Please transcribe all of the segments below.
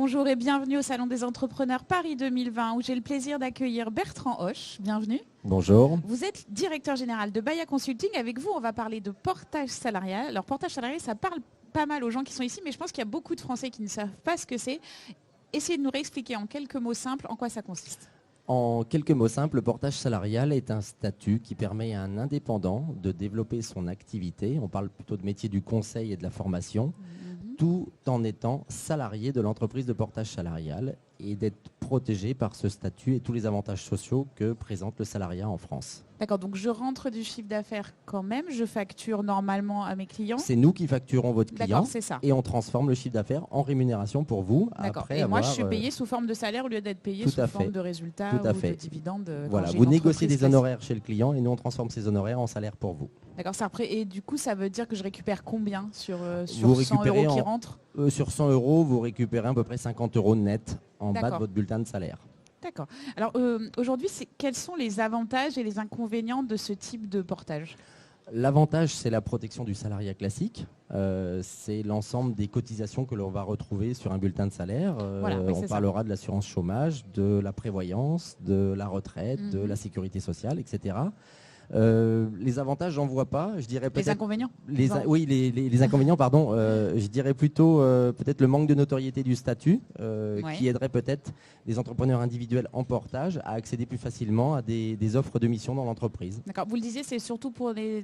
Bonjour et bienvenue au Salon des Entrepreneurs Paris 2020 où j'ai le plaisir d'accueillir Bertrand Hoche. Bienvenue. Bonjour. Vous êtes directeur général de Baya Consulting. Avec vous, on va parler de portage salarial. Alors, portage salarial, ça parle pas mal aux gens qui sont ici, mais je pense qu'il y a beaucoup de Français qui ne savent pas ce que c'est. Essayez de nous réexpliquer en quelques mots simples en quoi ça consiste. En quelques mots simples, le portage salarial est un statut qui permet à un indépendant de développer son activité. On parle plutôt de métier du conseil et de la formation, tout en étant salarié de l'entreprise de portage salarial et d'être protégé par ce statut et tous les avantages sociaux que présente le salariat en France. D'accord, donc je rentre du chiffre d'affaires quand même, je facture normalement à mes clients. C'est nous qui facturons votre client ça. Et on transforme le chiffre d'affaires en rémunération pour vous. Et moi, je suis payé sous forme de salaire au lieu d'être payé sous forme de résultats ou de dividendes. Voilà, vous négociez des honoraires chez le client et nous on transforme ces honoraires en salaire pour vous. D'accord, et du coup, ça veut dire que je récupère combien sur 100 euros qui rentrent Sur 100 euros, vous récupérez à peu près 50 euros net en bas de votre bulletin de salaire. D'accord. Alors aujourd'hui, quels sont les avantages et les inconvénients de ce type de portage ? L'avantage, c'est la protection du salariat classique. C'est l'ensemble des cotisations que l'on va retrouver sur un bulletin de salaire. On parlera de l'assurance chômage, de la prévoyance, de la retraite, de la sécurité sociale, etc. Les avantages, j'en vois pas. Je dirais peut-être les inconvénients. Oui, les inconvénients, pardon. Je dirais plutôt peut-être le manque de notoriété du statut qui aiderait peut-être les entrepreneurs individuels en portage à accéder plus facilement à des offres de mission dans l'entreprise. D'accord. Vous le disiez, c'est surtout pour des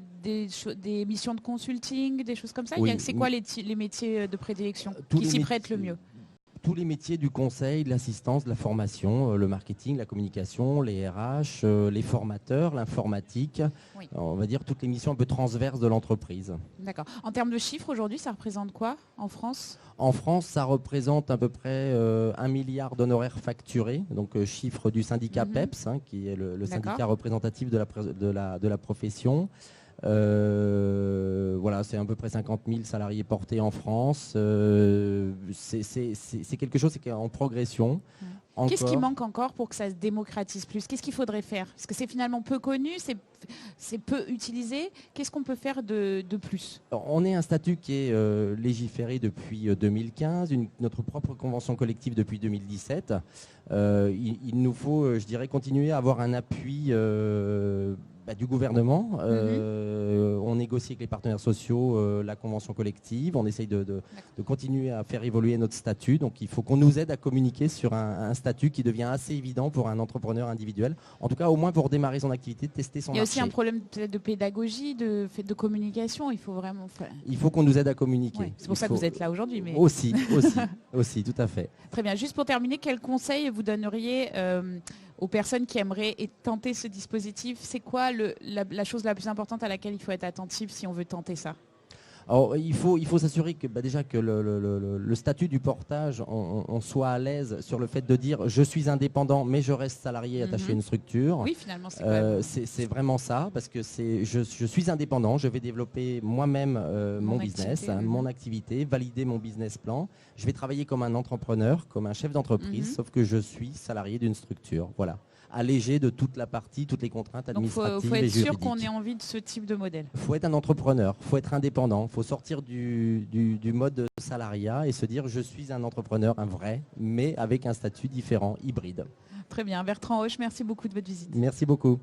missions de consulting, des choses comme ça. Oui. C'est quoi les métiers de prédilection qui s'y prêtent le mieux ? Tous les métiers du conseil, de l'assistance, de la formation, le marketing, la communication, les RH, les formateurs, l'informatique, on va dire toutes les missions un peu transverses de l'entreprise. D'accord. En termes de chiffres, aujourd'hui, ça représente quoi en France ? En France, ça représente à peu près 1 milliard d'honoraires facturés, donc chiffre du syndicat PEPS, qui est le syndicat représentatif de la profession. Voilà, c'est à peu près 50 000 salariés portés en France. C'est quelque chose qui est en progression. Qu'est-ce qui manque encore pour que ça se démocratise plus ? Qu'est-ce qu'il faudrait faire ? Parce que c'est finalement peu connu, c'est peu utilisé. Qu'est-ce qu'on peut faire de plus ? On est un statut qui est légiféré depuis 2015, notre propre convention collective depuis 2017. Il nous faut, je dirais, continuer à avoir un appui du gouvernement. On négocie avec les partenaires sociaux la convention collective. On essaye de continuer à faire évoluer notre statut. Donc il faut qu'on nous aide à communiquer sur un statut qui devient assez évident pour un entrepreneur individuel. En tout cas, au moins pour démarrer son activité, tester son marché. Il y a aussi un problème peut-être de pédagogie, de communication. Il faut vraiment Il faut qu'on nous aide à communiquer. Ouais, c'est pour ça que vous êtes là aujourd'hui. Mais... Aussi, tout à fait. Très bien. Juste pour terminer, quel conseil vous donneriez aux personnes qui aimeraient tenter ce dispositif? C'est quoi la chose la plus importante à laquelle il faut être attentif si on veut tenter ça? Alors, il faut s'assurer que déjà que le statut du portage, on soit à l'aise sur le fait de dire je suis indépendant mais je reste salarié attaché à une structure. Oui, finalement, c'est vraiment ça, parce que je suis indépendant, je vais développer moi-même mon business, mon activité, valider mon business plan. Je vais travailler comme un entrepreneur, comme un chef d'entreprise, sauf que je suis salarié d'une structure. Voilà. Allégé de toute la partie, toutes les contraintes administratives et juridiques. Il faut être sûr qu'on ait envie de ce type de modèle. Il faut être un entrepreneur, il faut être indépendant, il faut sortir du mode salariat et se dire je suis un entrepreneur, un vrai, mais avec un statut différent, hybride. Très bien. Bertrand Hoche, merci beaucoup de votre visite. Merci beaucoup.